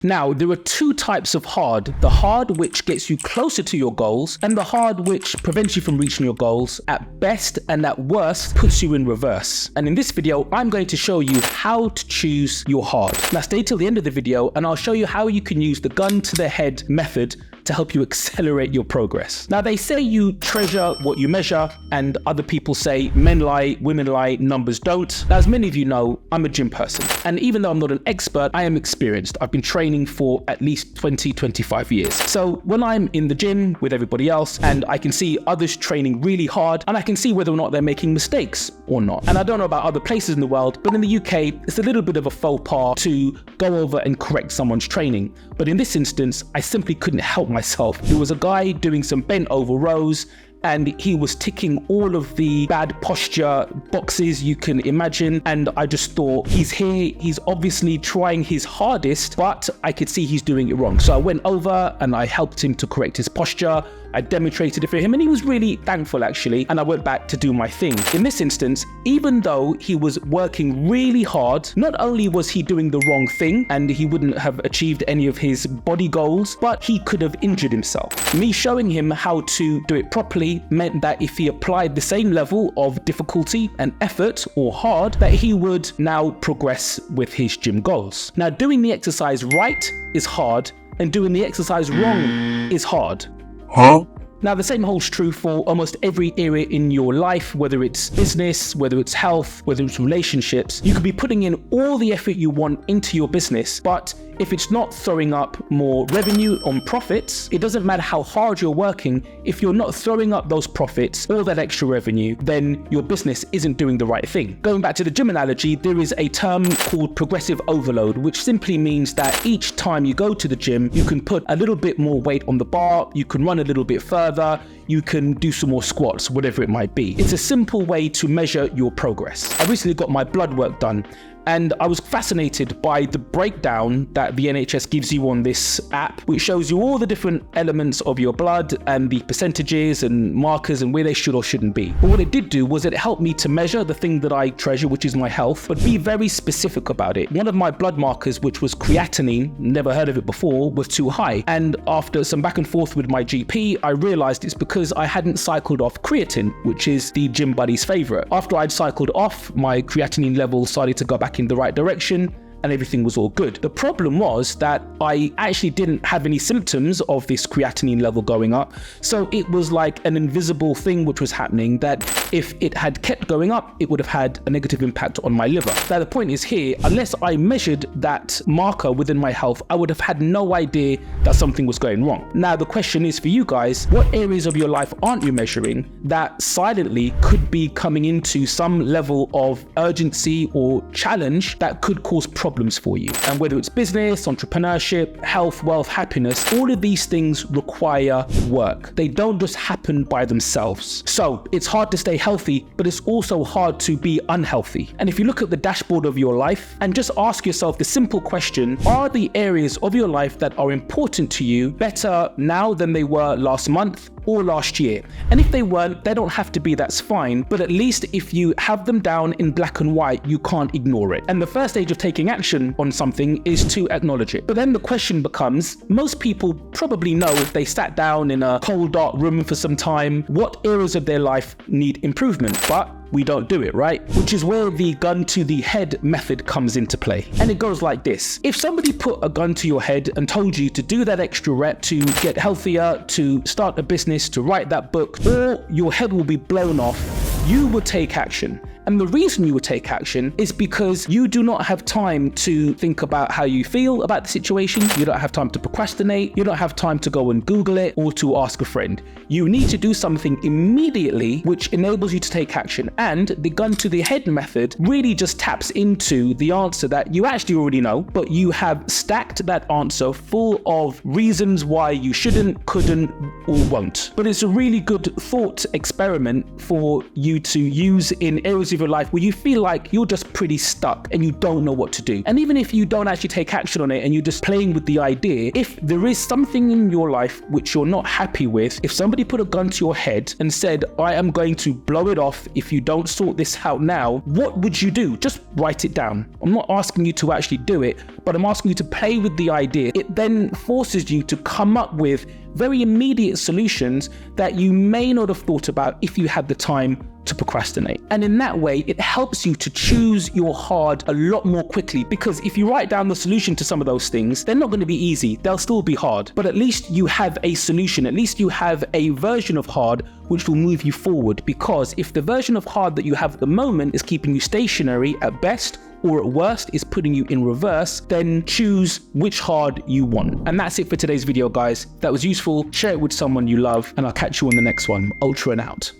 Now, there are two types of hard. The hard which gets you closer to your goals, and the hard which prevents you from reaching your goals at best, and at worst puts you in reverse. And in this video, I'm going to show you how to choose your hard. Now stay till the end of the video and I'll show you how you can use the gun to the head method to help you accelerate your progress. Now they say you treasure what you measure, and other people say men lie, women lie, numbers don't. Now, as many of you know, I'm a gym person. And even though I'm not an expert, I am experienced. I've been training for at least 20-25 years. So when I'm in the gym with everybody else and I can see others training really hard, and I can see whether or not they're making mistakes or not. And I don't know about other places in the world, but in the UK, it's a little bit of a faux pas to go over and correct someone's training. But in this instance, I simply couldn't help myself. There was a guy doing some bent over rows, and he was ticking all of the bad posture boxes you can imagine. And I just thought, he's here, he's obviously trying his hardest, but I could see he's doing it wrong. So I went over and I helped him to correct his posture. I demonstrated it for him and he was really thankful actually, and I went back to do my thing. In this instance, even though he was working really hard, not only was he doing the wrong thing and he wouldn't have achieved any of his body goals, but he could have injured himself. Me showing him how to do it properly meant that if he applied the same level of difficulty and effort or hard, that he would now progress with his gym goals. Now, doing the exercise right is hard, and doing the exercise wrong is hard. Huh? Now, the same holds true for almost every area in your life, whether it's business, whether it's health, whether it's relationships. You could be putting in all the effort you want into your business, but if it's not throwing up more revenue on profits, it doesn't matter how hard you're working. If you're not throwing up those profits or that extra revenue, then your business isn't doing the right thing. Going back to the gym analogy, there is a term called progressive overload, which simply means that each time you go to the gym, you can put a little bit more weight on the bar, you can run a little bit further, you can do some more squats, whatever it might be. It's a simple way to measure your progress. I recently got my blood work done, and I was fascinated by the breakdown that the NHS gives you on this app, which shows you all the different elements of your blood and the percentages and markers and where they should or shouldn't be. But what it did do was it helped me to measure the thing that I treasure, which is my health, but be very specific about it. One of my blood markers, which was creatinine, never heard of it before, was too high. And after some back and forth with my GP, I realized it's because I hadn't cycled off creatine, which is the gym buddy's favorite. After I'd cycled off, my creatinine level started to go back in the right direction and everything was all good. The problem was that I actually didn't have any symptoms of this creatinine level going up. So it was like an invisible thing which was happening, that if it had kept going up, it would have had a negative impact on my liver. Now the point is here, unless I measured that marker within my health, I would have had no idea that something was going wrong. Now the question is for you guys, what areas of your life aren't you measuring that silently could be coming into some level of urgency or challenge that could cause problems for you? And whether it's business, entrepreneurship, health, wealth, happiness, all of these things require work. They don't just happen by themselves. So it's hard to stay healthy, but it's also hard to be unhealthy. And if you look at the dashboard of your life and just ask yourself the simple question, are the areas of your life that are important to you better now than they were last month or last year? And if they weren't, they don't have to be, that's fine. But at least if you have them down in black and white, you can't ignore it. And the first stage of taking action on something is to acknowledge it. But then the question becomes, most people probably know if they sat down in a cold, dark room for some time, what areas of their life need improvement. But we don't do it, right? Which is where the gun to the head method comes into play. And it goes like this. If somebody put a gun to your head and told you to do that extra rep, to get healthier, to start a business, to write that book, or your head will be blown off, you would take action. And the reason you would take action is because you do not have time to think about how you feel about the situation. You don't have time to procrastinate. You don't have time to go and Google it or to ask a friend. You need to do something immediately which enables you to take action. And the gun to the head method really just taps into the answer that you actually already know, but you have stacked that answer full of reasons why you shouldn't, couldn't, or won't. But it's a really good thought experiment for you to use in areas of of your life where you feel like you're just pretty stuck and you don't know what to do. And even if you don't actually take action on it and you're just playing with the idea, if there is something in your life which you're not happy with, if somebody put a gun to your head and said, I am going to blow it off if you don't sort this out now, what would you do? Just write it down. I'm not asking you to actually do it, but I'm asking you to play with the idea. It then forces you to come up with very immediate solutions that you may not have thought about if you had the time to procrastinate. And in that way, it helps you to choose your hard a lot more quickly, because if you write down the solution to some of those things, they're not going to be easy. They'll still be hard, but at least you have a solution. At least you have a version of hard which will move you forward, because if the version of hard that you have at the moment is keeping you stationary at best, or at worst is putting you in reverse, then choose which hard you want. And that's it for today's video, guys. If that was useful, share it with someone you love, and I'll catch you on the next one. Ultra and out.